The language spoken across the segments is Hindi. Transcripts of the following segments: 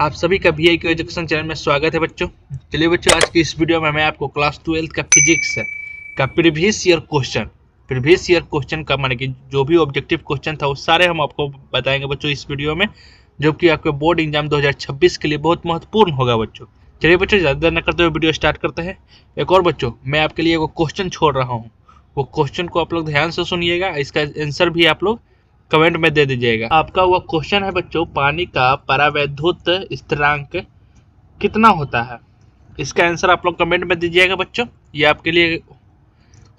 आप सभी का वीआई के एजुकेशन चैनल में स्वागत है बच्चों। चलिए बच्चों, आज की इस वीडियो में मैं आपको क्लास 12 का फिजिक्स का प्रीवियस ईयर क्वेश्चन का माने कि जो भी ऑब्जेक्टिव क्वेश्चन था वो सारे हम आपको बताएंगे बच्चों इस वीडियो में, जो कि आपके बोर्ड एग्जाम 2026 के लिए बहुत महत्वपूर्ण होगा बच्चों। चलिए बच्चों, ज़्यादा देर न करते हुए वीडियो स्टार्ट करते हैं। एक और बच्चों, मैं आपके लिए वो क्वेश्चन छोड़ रहा हूँ, वो क्वेश्चन को आप लोग ध्यान से सुनिएगा, इसका आंसर भी आप लोग कमेंट में दे दीजिएगा। आपका वो क्वेश्चन है बच्चों, पानी का परावैद्युत स्थिरांक कितना होता है। इसका आंसर आप लोग कमेंट में दीजिएगा बच्चों। ये आपके लिए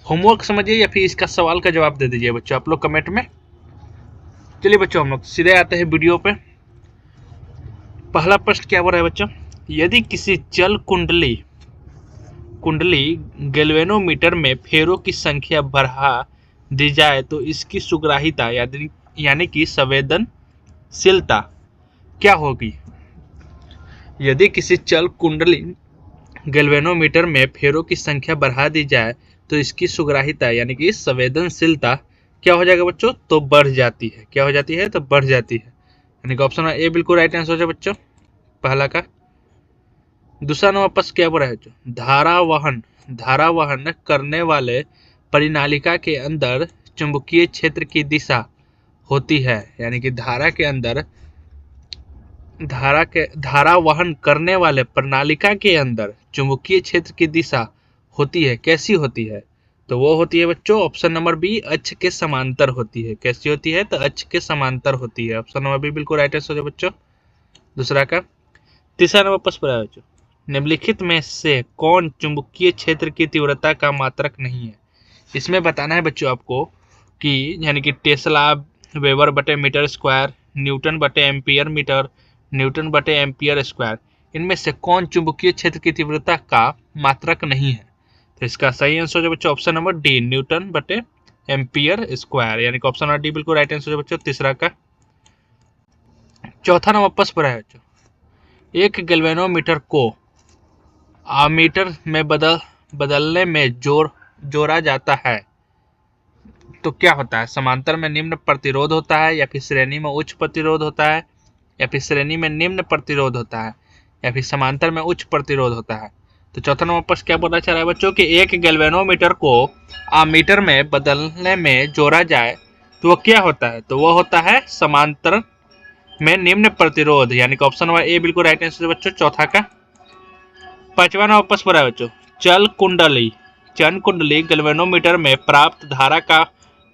होमवर्क समझिए या फिर इसका सवाल का जवाब दे दीजिए बच्चों आप लोग कमेंट में। चलिए बच्चों, हम लोग सीधे आते हैं वीडियो पे। पहला प्रश्न क्या बोल रहा है बच्चों, यदि किसी चल कुंडली गैल्वेनोमीटर में फेरों की संख्या बढ़ा दी जाए तो इसकी सुग्राहिता यानी कि संवेदनशीलता क्या होगी। यदि किसी चल कुंडली गैल्वेनोमीटर में फेरों की संख्या बढ़ा दी जाए तो इसकी सुग्राहिता यानी कि संवेदनशीलता क्या हो जाएगा बच्चों, तो बढ़ जाती है। क्या हो जाती है, तो बढ़ जाती है। यानी कि ऑप्शन ए बिल्कुल राइट आंसर हो जाए बच्चों पहला का। दूसरा नंबर प्रश्न क्या बोल रहा है बच्चों, धारावहन करने वाले परिनालिका के अंदर चुंबकीय क्षेत्र की दिशा होती है। यानी कि धारावहन करने वाले प्रणालिका के अंदर चुंबकीय क्षेत्र की दिशा होती है। कैसी होती है, तो वो होती है बच्चों ऑप्शन नंबर बी, अक्ष के समांतर होती है। कैसी होती है, तो अक्ष के समांतर होती है। ऑप्शन नंबर बी बिल्कुल राइट आंसर है बच्चों दूसरा का। तीसरा नंबर प्रश्न है बच्चों, निम्नलिखित में से कौन चुंबकीय क्षेत्र की तीव्रता का मात्रक नहीं है। इसमें बताना है बच्चों आपको कि यानी कि टेस्ला, वेबर बटे मीटर स्क्वायर, न्यूटन बटे एम्पियर मीटर, न्यूटन बटे एम्पियर स्क्वायर, इनमें से कौन चुंबकीय क्षेत्र की तीव्रता का मात्रक नहीं है। तो इसका सही आंसर है बच्चों ऑप्शन नंबर डी, न्यूटन बटे एम्पियर स्क्वायर। यानी कि ऑप्शन नंबर डी बिल्कुल राइट आंसर है बच्चों तीसरा का। चौथा नंबर प्रश्न है बच्चों, एक गैल्वेनोमीटर को आमीटर में बदलने में जोड़ा जाता है तो क्या होता है। समांतर में निम्न प्रतिरोध होता है, या फिर श्रेणी में उच्च प्रतिरोध होता है, या फिर श्रेणी में निम्न प्रतिरोध होता है, या फिर समांतर में उच्च प्रतिरोध होता है। तो चौथा नंबर प्रश्न क्या बोलना चाह रहा है बच्चों कि एक गैल्वेनोमीटर को आमीटर में बदलने में जोड़ा जाए तो वो क्या होता है, तो वो होता है समांतर में निम्न प्रतिरोध। यानी कि ऑप्शन नंबर ए बिल्कुल राइट आंसर बच्चों चौथा का। पांचवा नंबर प्रश्न बोला बच्चों, चल कुंडली गैल्वेनोमीटर में प्राप्त धारा का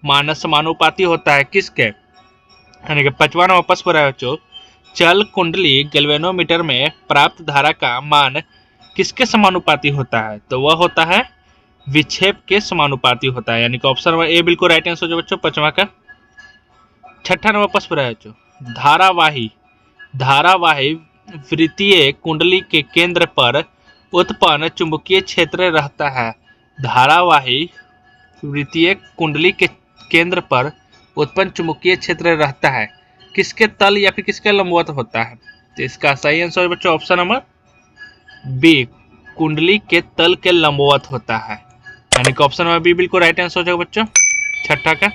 मान समानुपाती होता है किसके। यानी कि पांचवा नंबर प्रश्न बोला बच्चों, चल कुंडली गैल्वेनोमीटर में प्राप्त धारा का मान किसके समानुपाती होता है, तो वह होता है विक्षेप के समानुपाती होता है। यानी कि ऑप्शन नंबर ए बिल्कुल राइट आंसर बच्चों पांचवा का। छठा नंबर प्रश्न बोला बच्चों, धारावाही वृत्तीय कुंडली के केंद्र पर उत्पन्न चुंबकीय क्षेत्र रहता है। धारावाही वृत्तीय कुंडली के केंद्र पर उत्पन्न चुंबकीय क्षेत्र रहता है किसके तल या फिर किसके लंबवत होता है। तो इसका सही आंसर है बच्चों ऑप्शन नंबर बी, कुंडली के तल के लंबवत होता है। यानी कि ऑप्शन नंबर बी बिल्कुल राइट आंसर हो जाएगा बच्चों छठा का।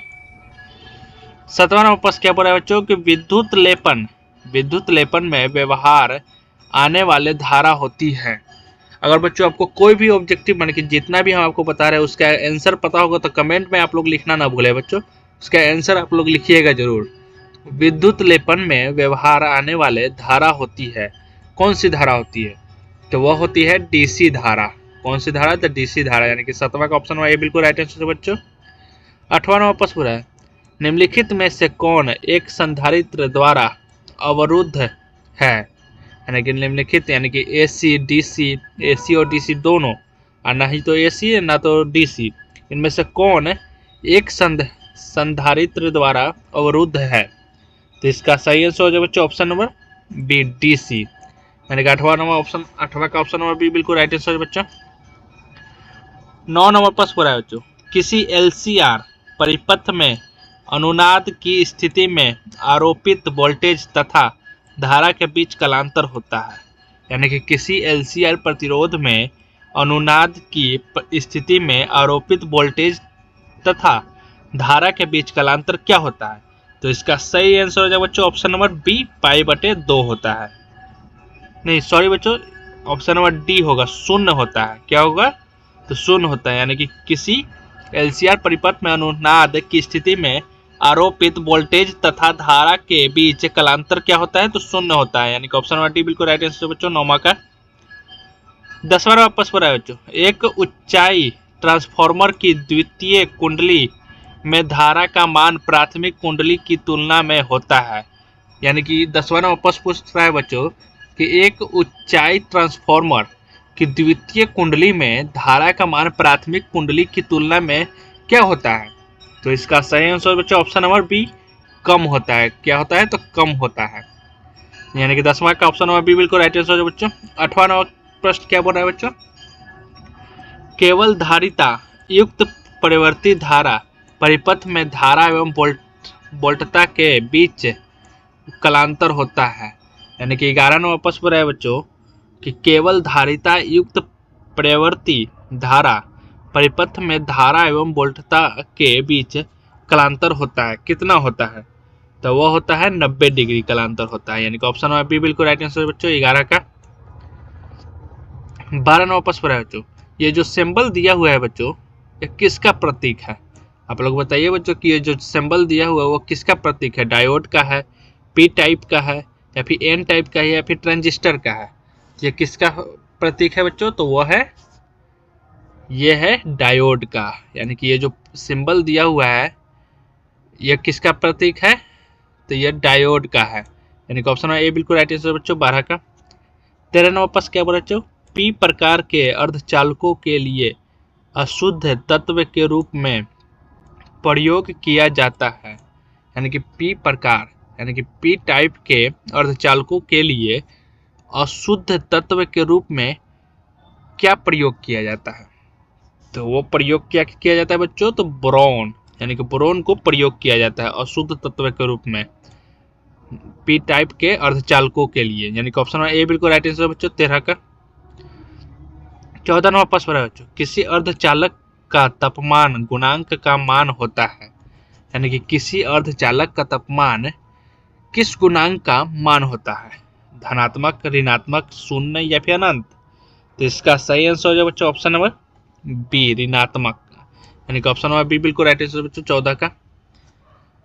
सातवां नंबर प्रश्न क्या बोला है बच्चों कि विद्युत लेपन में व्यवहार आने वाले धारा होती है। अगर बच्चों आपको कोई भी ऑब्जेक्टिव मान के जितना भी हम आपको बता रहे हैं उसका आंसर पता होगा तो कमेंट में आप लोग लिखना ना भूलें बच्चों, उसका आंसर आप लोग लिखिएगा जरूर। विद्युत लेपन में व्यवहार आने वाले धारा होती है, कौन सी धारा होती है, तो वह होती है डीसी धारा। कौन सी धारा, तो डीसी धारा। यानी कि सातवां का ऑप्शन ए बिल्कुल राइट आंसर है बच्चों। आठवां नंबर प्रश्न है, निम्नलिखित में से कौन एक संधारित्र द्वारा अवरुद्ध है। यानी कि निम्नलिखित यानी कि एसी और डीसी दोनों, और ना ही तो एसी है ना तो डीसी, इनमें से कौन एक संधारित्र द्वारा अवरुद्ध है। तो इसका सही आंसर हो जाए बच्चों ऑप्शन नंबर बी, डीसी। यानी कि आठवां का ऑप्शन नंबर बी बिल्कुल राइट आंसर है बच्चों। 9 नंबर प्रश्न है बच्चों, किसी एलसीआर परिपथ में अनुनाद की स्थिति में आरोपित वोल्टेज तथा धारा के बीच कलांतर होता है। यानी कि किसी एलसीआर प्रतिरोध में अनुनाद की स्थिति में आरोपित वोल्टेज तथा धारा के बीच कलांतर क्या होता है। तो इसका सही आंसर हो जाएगा बच्चों ऑप्शन नंबर बी, पाई बटे 2 होता है। नहीं सॉरी बच्चों, ऑप्शन नंबर डी होगा, शून्य होता है। क्या होगा? तो शून्य होता है, यानी कि किसी एलसीआर परिपथ में अनुनाद की स्थिति में आरोपित वोल्टेज तथा धारा के बीच कलांतर क्या होता है? तो शून्य होता है, यानी कि ऑप्शन नंबर डी बिल्कुल राइट आंसर बच्चों 9वां का। 10वां वापस पर आए बच्चों, एक ऊंचाई ट्रांसफार्मर की द्वितीय कुंडली में धारा का मान प्राथमिक कुंडली की तुलना में होता है। यानी कि 10वां वापस पूछ रहा है बच्चों कि एक ऊंचाई ट्रांसफार्मर की द्वितीय कुंडली में धारा का मान प्राथमिक कुंडली की तुलना में क्या होता है? तो इसका सही आंसर बच्चों ऑप्शन नंबर बी, कम होता है। क्या होता है? तो कम होता है, यानी कि 10वां का ऑप्शन नंबर बी बिल्कुल राइट आंसर बच्चों। 8वां प्रश्न क्या बोल रहा है बच्चों? केवल धारिता युक्त परिवर्ती धारा परिपथ में धारा एवं वोल्टता के बीच कलांतर होता है। यानी कि 11वां वापस पर है बच्चों कि केवल धारिता युक्त प्रवर्ती धारा परिपथ में धारा एवं वोल्टता के बीच कलांतर होता है। कितना होता है? तो वो होता है 90 डिग्री कलांतर होता है, यानी कि ऑप्शन नंबर बी बिल्कुल राइट आंसर बच्चों 11 का। 12वां वापस पर है बच्चों, ये जो सिंबल दिया हुआ है बच्चों, ये किसका प्रतीक है? आप लोग बताइए बच्चों कि ये जो सिंबल दिया हुआ है वो किसका प्रतीक है? डायोड का है, पी टाइप का है, या फिर एन टाइप का है, या फिर ट्रांजिस्टर का है? ये किसका प्रतीक है बच्चों? तो वो है, ये है डायोड का। यानी कि ये जो सिंबल दिया हुआ है ये किसका प्रतीक है? तो ये डायोड का है, यानी कि ऑप्शन ए बिल्कुल राइट आंसर बच्चों 12 का। 13वां वापस क्या बोला बच्चों? पी प्रकार के अर्धचालकों के लिए अशुद्ध तत्व के रूप में प्रयोग किया जाता है। यानी कि पी प्रकार, यानी कि पी टाइप के अर्धचालकों के लिए अशुद्ध तत्व के रूप में क्या प्रयोग किया जाता है? तो वो प्रयोग क्या किया जाता है बच्चों? तो बोरॉन, यानी कि बोरॉन को प्रयोग किया जाता है अशुद्ध तत्व के रूप में पी टाइप के अर्धचालकों के लिए, यानी कि ऑप्शन ए बिल्कुल राइट आंसर बच्चों 13 का। 14वां वापस पर है बच्चों, किसी अर्धचालक का तापमान गुणांक का मान होता है। यानी कि किसी अर्धचालक का तापमान किस गुणांक का मान होता है? धनात्मक, ऋणात्मक, शून्य या फिर अनंत? तो इसका सही आंसर हो जाए बच्चों ऑप्शन नंबर बी, ऋणात्मक, यानी कि ऑप्शन नंबर बी बिल्कुल राइट आंसर बच्चों 14 का।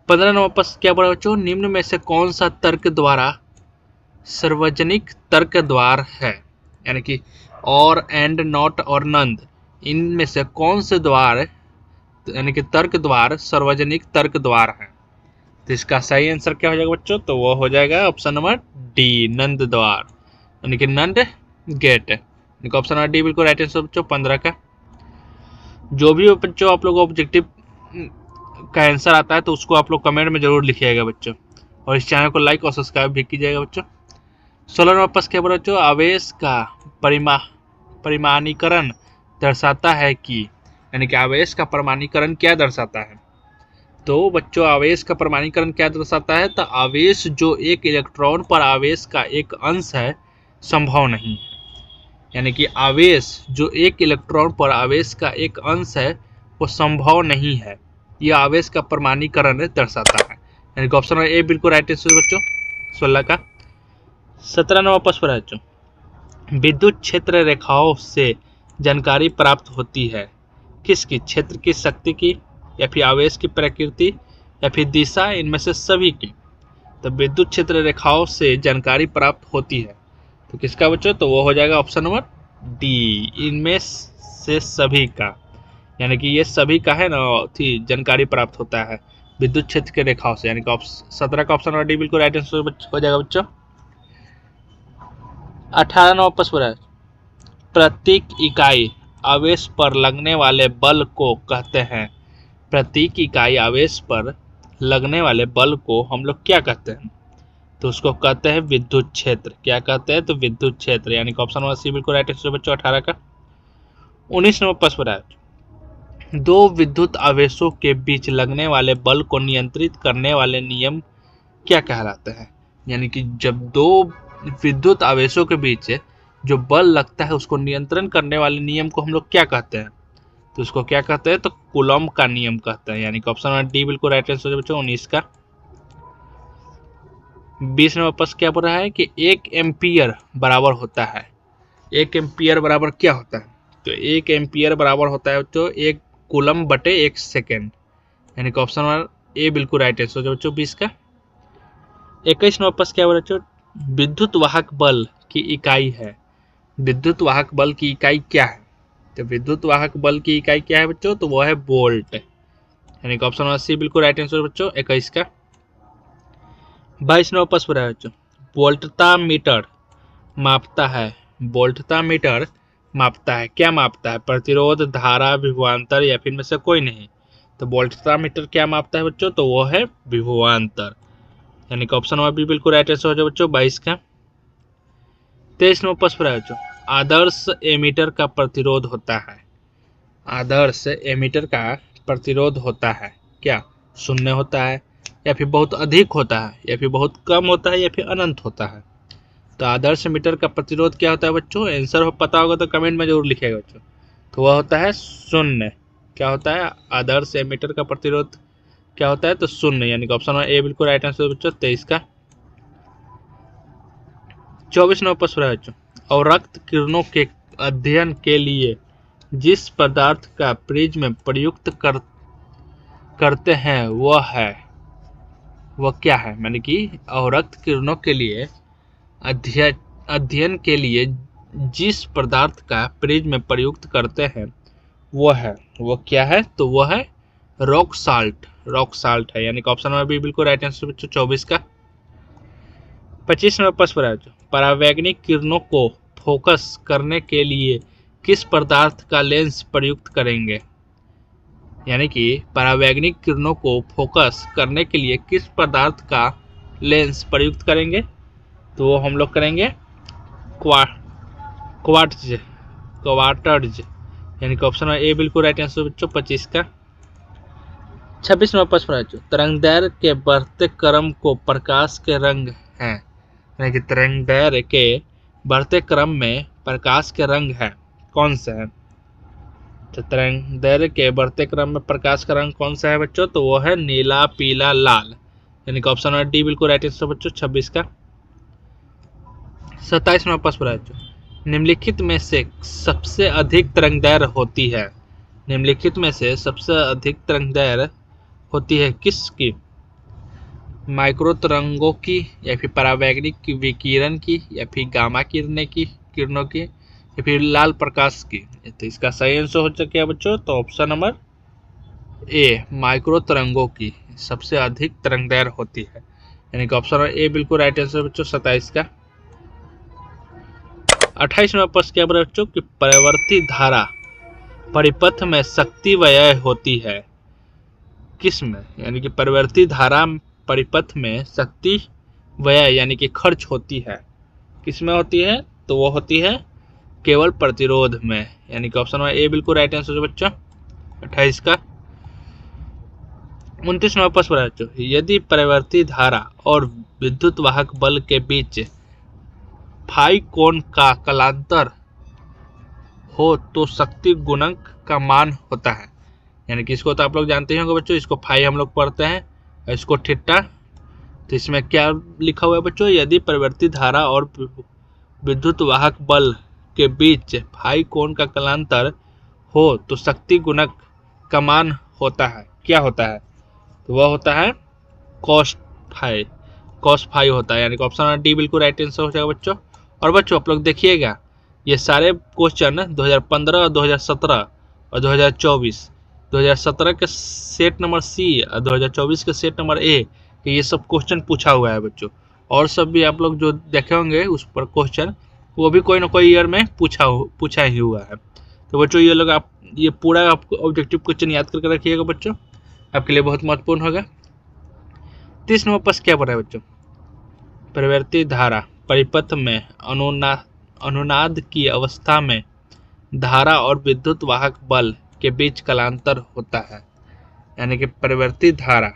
15वां वापस क्या बोला बच्चों? निम्न में से कौन सा तर्क द्वारा सार्वजनिक तर्क द्वार है? यानी कि और, एंड, नॉट और नंद, इनमें से कौन से द्वार, यानी कि तर्क द्वार सार्वजनिक तर्क द्वार है? तो इसका सही आंसर क्या हो जाएगा बच्चों? तो वो हो जाएगा ऑप्शन नंबर डी, नंद द्वार, यानी कि नंद गेट, यानी कि ऑप्शन नंबर डी बिल्कुल राइट आंसर बच्चों 15 का। जो भी बच्चों आप लोग ऑब्जेक्टिव का आंसर आता है तो उसको आप लोग कमेंट में जरूर लिखिएगा बच्चों, और इस चैनल को लाइक और सब्सक्राइब भी कीजिएगा बच्चों। 16वां वापस क्या बोला बच्चों? आवेश का परिमाणीकरण दर्शाता है कि, यानी कि आवेश का परिमाणीकरण क्या दर्शाता है? तो बच्चों आवेश का परिमाणीकरण क्या दर्शाता है? तो आवेश जो एक इलेक्ट्रॉन पर आवेश का एक अंश है संभव नहीं है। यानी कि आवेश जो एक इलेक्ट्रॉन पर आवेश का एक अंश है वो संभव नहीं है, यह आवेश का परिमाणीकरण दर्शाता है, यानी कि ऑप्शन ए बिल्कुल राइट आंसर बच्चों 16 का। 17वां वापस पर बच्चों, विद्युत क्षेत्र रेखाओं से जानकारी प्राप्त होती है किसकी? क्षेत्र की, शक्ति की, या फिर आवेश की प्रकृति, या फिर दिशा, इनमें से सभी की? तो विद्युत क्षेत्र रेखाओं से जानकारी प्राप्त होती है, तो किसका बच्चों? तो वो हो जाएगा ऑप्शन नंबर डी, इनमें से सभी का, यानी कि ये सभी का है ना थी जानकारी प्राप्त होता है विद्युत क्षेत्र के रेखाओं से, यानी कि 17 का ऑप्शन नंबर डी बिल्कुल राइट आंसर हो जाएगा बच्चों। 18वां वापस पर है, प्रत्येक इकाई आवेश पर लगने वाले बल को कहते हैं। प्रत्येक इकाई आवेश पर लगने वाले बल को हम लोग क्या कहते हैं? तो उसको कहते हैं विद्युत क्षेत्र। क्या कहते हैं? तो विद्युत क्षेत्र, यानी कि ऑप्शन नंबर सी बिल्कुल राइट आंसर बच्चों 18 का। 19वां प्रश्न है, दो विद्युत आवेशों के बीच लगने वाले बल को नियंत्रित करने वाले नियम क्या कहलाते हैं? यानी कि जब दो विद्युत आवेशों के बीच जो बल लगता है उसको नियंत्रण करने वाले नियम को हम लोग क्या कहते हैं? तो उसको क्या कहते हैं? तो कूलॉम का नियम कहते हैं, यानी कि ऑप्शन नंबर डी बिल्कुल राइट आंसर बच्चों 19 का। 20 नंबर प्रश्न क्या बोल रहा है कि 1 एम्पियर बराबर होता है, 1 एम्पियर बराबर क्या होता है? तो 1 एम्पियर बराबर होता है तो 1 कूलम बटे 1 सेकेंड, यानी कि ऑप्शन नंबर ए बिल्कुल राइट आंसर हो बच्चों 20 का। 21 नंबर प्रश्न क्या बोल रहा है बच्चों? विद्युत वाहक बल की इकाई है, विद्युत वाहक बल की इकाई क्या है? तो विद्युत वाहक बल की इकाई क्या है बच्चों? तो वो है वोल्ट, यानी कि ऑप्शन नंबर सी बिल्कुल राइट आंसर बच्चों 21 का। 22 नंबर प्रश्न है बच्चों, वोल्टता मीटर मापता है, वोल्टता मीटर मापता है, क्या मापता है? प्रतिरोध, धारा, विभवांतर या फिर में से कोई नहीं। तो वोल्टता मीटर क्या मापता है बच्चों? तो वो है विभवांतर, यानी कि ऑप्शन नंबर बी बिल्कुल राइट आंसर हो जाए बच्चों 22 का। 23 नंबर प्रश्न है बच्चों, आदर्श एमीटर का प्रतिरोध होता है, आदर्श एमीटर का प्रतिरोध होता है क्या? शून्य होता है, या फिर बहुत अधिक होता है, या फिर बहुत कम होता है, या फिर अनंत होता है? तो आदर्श एमीटर का प्रतिरोध क्या होता है बच्चों? आंसर हो पता होगा तो कमेंट में जरूर लिखिएगा बच्चों। तो वह होता है शून्य। क्या होता है? आदर्श एमीटर का प्रतिरोध क्या होता है? तो शून्य, यानी कि ऑप्शन ए बिल्कुल राइट आंसर बच्चों 23 का। 24 नंबर प्रश्न है बच्चों, और रक्त किरणों के अध्ययन के लिए जिस पदार्थ का प्रिज्म प्रयुक्त करते हैं वह क्या है? यानी कि अवरक्त किरणों के लिए अध्ययन के लिए जिस पदार्थ का प्रिज्म प्रयुक्त करते हैं वो क्या है? तो वह है रॉक साल्ट, रॉक साल्ट है, यानी कि ऑप्शन नंबर बी बिल्कुल राइट आंसर बच्चों 24 का। 25 नंबर प्रश्न है, परावैंगनिक किरणों को फोकस करने के लिए किस पदार्थ का लेंस प्रयुक्त करेंगे? यानी कि परावैंगनिक किरणों को फोकस करने के लिए किस पदार्थ का लेंस प्रयुक्त करेंगे? तो वो हम लोग करेंगे क्वार्ट्ज, क्वार्टर्ज, यानी कि ऑप्शन ए बिल्कुल राइट आंसर बच्चों 25 का। 26 नंबर प्रश्न है, तरंगदैर्घ्य के बढ़ते क्रम को प्रकाश के रंग हैं, यानी कि तरंगदैर्घ्य के बढ़ते क्रम में प्रकाश के रंग है कौन सा है? तो तरंगदैर्घ्य के बढ़ते क्रम में प्रकाश का रंग कौन सा है बच्चों? तो वो है नीला, पीला, लाल, यानी कि ऑप्शन नंबर डी बिल्कुल राइट आंसर बच्चों 26 का। 27 नंबर प्रश्न है, निम्नलिखित में से सबसे अधिक तरंगदैर्घ्य होती है, निम्नलिखित में से सबसे अधिक तरंगदैर्घ्य होती है किसकी? माइक्रो तरंगों की, या फिर परावैंगनिक विकिरण की, या फिर गामा किरणों की, या फिर लाल प्रकाश की? तो इसका सही आंसर हो चुका है बच्चों, तो ऑप्शन नंबर ए माइक्रो तरंगों की सबसे अधिक तरंगदैर्घ्य होती है, यानी कि ऑप्शन नंबर ए बिल्कुल राइट आंसर बच्चों 27 का। 28 नंबर प्रश्न क्या बोला बच्चों कि परिवर्ती धारा परिपथ में शक्ति व्यय होती है किसमें? यानी कि परिवर्ती धारा परिपथ में शक्ति व्यय यानी कि खर्च होती है किसमें होती है? तो वो होती है केवल प्रतिरोध में, यानी कि ऑप्शन नंबर ए बिल्कुल राइट आंसर है बच्चों 28 का। 29 नंबर प्रश्न बच्चों, यदि परिवर्ती धारा और विद्युत वाहक बल के बीच फाई कोण का कलांतर हो तो शक्ति गुणक का मान होता है, यानी कि इसको तो आप लोग जानते ही होंगे बच्चों, इसको फाई हम लोग पढ़ते हैं और इसको थीटा। तो इसमें क्या लिखा हुआ है बच्चों? यदि परिवर्ती धारा और विद्युत वाहक बल के बीच फाई कोण का कलांतर हो तो शक्ति गुणक का मान होता है क्या होता है? तो वह होता है कॉस फाई, कॉस फाई होता है, यानी कि ऑप्शन डी बिल्कुल राइट आंसर हो जाएगा बच्चों। और बच्चों आप लोग देखिएगा ये सारे क्वेश्चन 2015 2017 और 2024, 2017 के सेट नंबर सी और 2024 के सेट नंबर ए कि ये सब क्वेश्चन पूछा हुआ है बच्चों। और सब भी आप लोग जो देखे होंगे उस पर क्वेश्चन वो भी कोई ना कोई ईयर में पूछा ही हुआ है। तो बच्चों ये लोग आप ये पूरा आपको ऑब्जेक्टिव क्वेश्चन याद करके रखिएगा बच्चों, आपके लिए बहुत महत्वपूर्ण होगा। 30 नंबर प्रश्न क्या पढ़ा है बच्चों? परिवर्ती धारा परिपथ में अनुनाद की अवस्था में धारा और विद्युत वाहक बल के बीच कलांतर होता है, यानी कि परिवर्ती धारा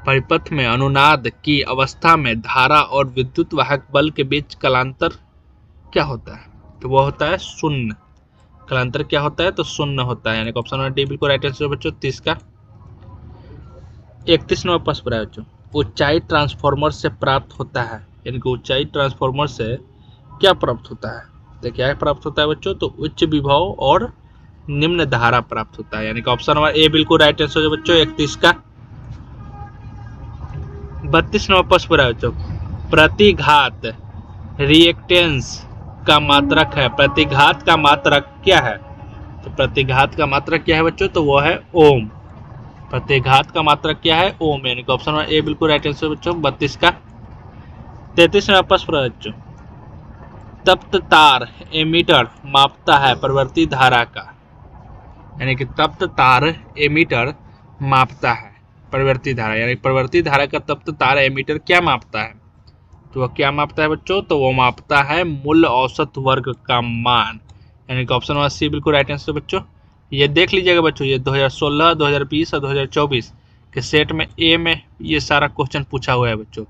परिपथ में अनुनाद की अवस्था में धारा और विद्युत वाहक बल के बीच कलांतर क्या होता है? तो वो होता है शून्य। कलांतर क्या होता है? तो शून्य होता है, यानी कि ऑप्शन नंबर डी बिल्कुल राइट आंसर बच्चों 30 का। 31 नंबर प्रश्न है बच्चों, ऊंचाई ट्रांसफार्मर से प्राप्त होता है, यानी कि ऊंचाई ट्रांसफार्मर से क्या प्राप्त होता है? तो क्या प्राप्त होता है बच्चों? तो उच्च विभव और निम्न धारा प्राप्त होता है, यानी कि ऑप्शन नंबर ए बिल्कुल राइट आंसर है बच्चों 31 का। 32 नंबर प्रश्न पर है बच्चों, प्रतिघात रिएक्टेंस का मात्रक है। प्रतिघात का मात्रक क्या है? तो प्रतिघात का मात्रक क्या है बच्चों? तो वो है ओम। प्रतिघात का मात्रक क्या है? ओम, यानी कि ऑप्शन नंबर ए बिल्कुल राइट आंसर बच्चों 32 का। 33 नंबर प्रश्न पर बच्चों, तप्त तार एमीटर मापता है प्रवृत्ति धारा का, यानी कि तप्त तार एमीटर मापता है प्रवृत्ति धारा, यानी प्रवृत्ति धारा का तप्त तार एमीटर क्या मापता है? तो वह क्या मापता है बच्चों? तो वो मापता है मूल औसत वर्ग का मान, यानी कि ऑप्शन नंबर सी बिल्कुल राइट आंसर बच्चों। ये देख लीजिएगा बच्चों, ये 2016, 2020 और 2024 के सेट में ए में ये सारा क्वेश्चन पूछा हुआ है बच्चों,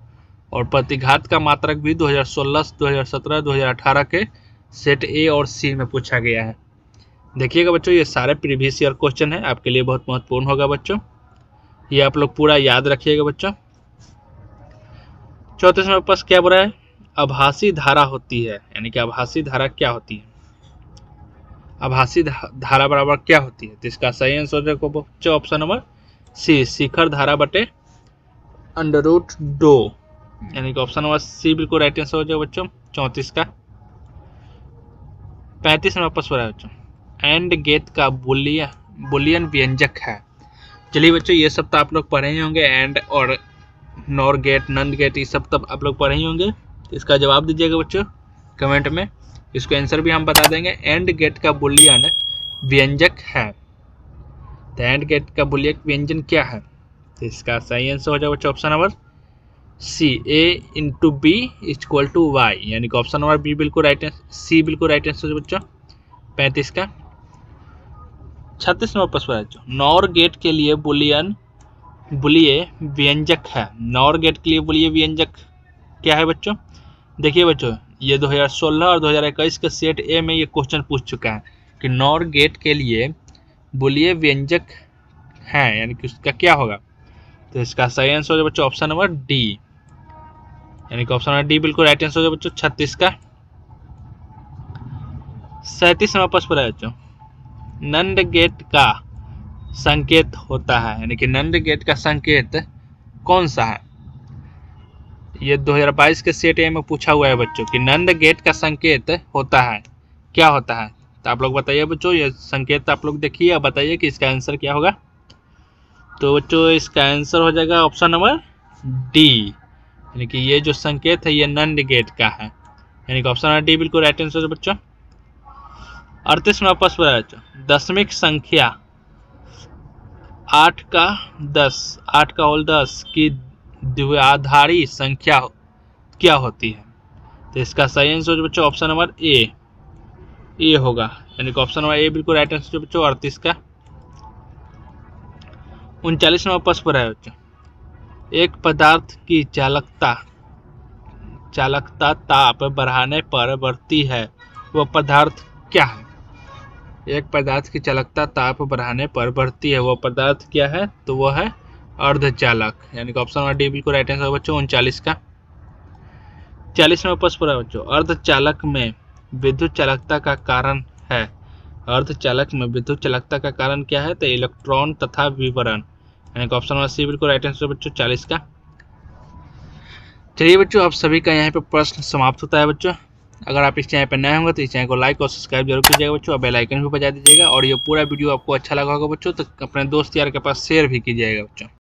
और प्रतिघात का मात्रक भी 2016, 2017, 2018 के सेट ए और सी में पूछा गया है। देखिएगा बच्चों, ये सारे प्रीवियस ईयर क्वेश्चन है, आपके लिए बहुत महत्वपूर्ण होगा बच्चों, ये आप लोग पूरा याद रखिएगा बच्चों। 34 नंबर प्रश्न क्या बोला है? आभासी धारा होती है, यानी कि आभासी धारा क्या होती है? आभासी धारा बराबर क्या होती है? तो इसका सही आंसर देखो बच्चों ऑप्शन नंबर सी, शिखर धारा बटे √2, यानी कि ऑप्शन नंबर सी बिल्कुल राइट आंसर हो जाएगा बच्चों 34 का। 35 नंबर प्रश्न है बच्चों, एंड गेट का बुलियन व्यंजक है। चलिए बच्चों, ये सब तो आप लोग पढ़े ही होंगे, एंड और नॉर गेट, नंद गेट, ये सब तब आप लोग पढ़े ही होंगे। इसका जवाब दीजिएगा बच्चों कमेंट में, इसको आंसर भी हम बता देंगे। एंड गेट का बुलियन व्यंजक है, तो एंड गेट का बुलियन व्यंजन क्या है? तो इसका सही आंसर हो जाएगा बच्चों ऑप्शन नंबर सी, a/b=y, यानी कि ऑप्शन नंबर बी बिल्कुल राइट आंसर, सी बिल्कुल राइट आंसर बच्चों 35 का। 36 नंबर प्रश्न है बच्चों, नॉर गेट के लिए बुलिये व्यंजक है। नॉर गेट के लिए बुलिये व्यंजक क्या है बच्चों? देखिए बच्चों, ये 2016 और 2021 के सेट ए में ये क्वेश्चन पूछ चुका है कि नॉर गेट के लिए बुलिये व्यंजक है, यानी कि उसका क्या होगा? तो इसका सही आंसर हो बच्चों ऑप्शन नंबर डी, यानी कि ऑप्शन नंबर डी बिल्कुल राइट आंसर हो बच्चों 36 का। 37 नंबर प्रश्न है बच्चों, नंद गेट का संकेत होता है, यानी कि नंद गेट का संकेत कौन सा है? ये 2022 के सेट ए में पूछा हुआ है बच्चों कि नंद गेट का संकेत होता है, क्या होता है? तो आप लोग बताइए बच्चों, ये संकेत आप लोग देखिए और बताइए कि इसका आंसर क्या होगा। तो बच्चों इसका आंसर हो जाएगा ऑप्शन नंबर डी, यानी कि ये जो संकेत है ये नंद गेट का है, यानी कि ऑप्शन नंबर डी बिल्कुल राइट आंसर है बच्चों। 38 नंबर प्रश्न है बच्चों, दशमिक संख्या 8 का होल 10 की द्विआधारी संख्या क्या होती है? तो इसका सही आंसर बच्चों ऑप्शन नंबर ए होगा, यानी कि ऑप्शन नंबर ए बिल्कुल राइट आंसर बच्चों 38 का। 39 नंबर प्रश्न पर है बच्चों, एक पदार्थ की चालकता ताप बढ़ाने पर बढ़ती है, वह पदार्थ क्या है? एक पदार्थ की चालकता ताप बढ़ाने पर बढ़ती है, वह पदार्थ क्या है? तो वह है अर्धचालक, यानी कि ऑप्शन नंबर डी बिल्कुल राइट आंसर बच्चों 39 का। 40 नंबर प्रश्न पर है बच्चों, अर्धचालक में विद्युत चालकता का कारण है। अर्धचालक में विद्युत चालकता का कारण क्या है? तो इलेक्ट्रॉन तथा विवरण, यानी कि ऑप्शन नंबर सी बिल्कुल राइट आंसर बच्चों 40 का। चलिए बच्चों, आप सभी का यहाँ पे प्रश्न समाप्त होता है बच्चों। अगर आप इस चैनल पर नए होंगे तो इस चैनल को लाइक और सब्सक्राइब जरूर कीजिएगा बच्चों, और बेल आइकन भी बजा दीजिएगा, और ये पूरा वीडियो आपको अच्छा लगा होगा बच्चों तो अपने दोस्त यार के पास शेयर भी कीजिएगा बच्चों।